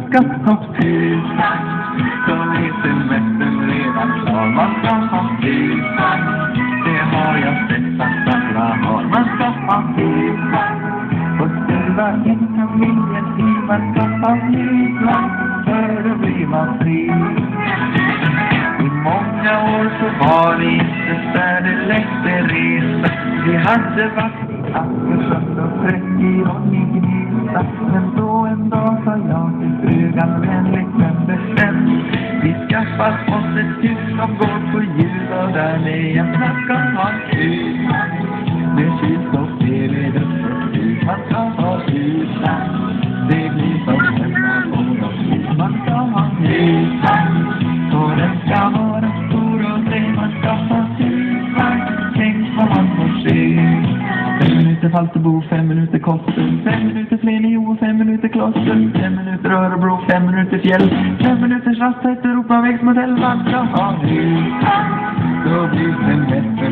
ska ha husvagn. Så är semestern redan klar. Man ska ha husvagn. Det har jag sett att alla har. Man ska ha husvagn. Och skriva in familjen i. Man ska ha husvagn. För då blir man fri. I många år så var det inte färdiglängst resa. Vi hade varit i Askersund och 30 år i Gnista. Men då en dag sa jag till frugan vänligt men bestämt. Vi skaffar oss ett hus som går på hjul och där med en ska ha en hus. Med kylskåp, tv, dusch och hus. Man ska ha husvagn. Det blir som hemma på något hus. Man ska ha husvagn. Och den ska vara stor och se. Man ska ha husvagn. Tänk vad man får se. 5 minuter Falsterbo, 5 minuter Koster, 5 minuter Flenio och 5 minuter Kloster, 5 minuter Örebro, 5 minuter Fjäll, 5 minuter Rasthätt, Europavägsmodell. Man ska ha husvagn. Då blir det bättre.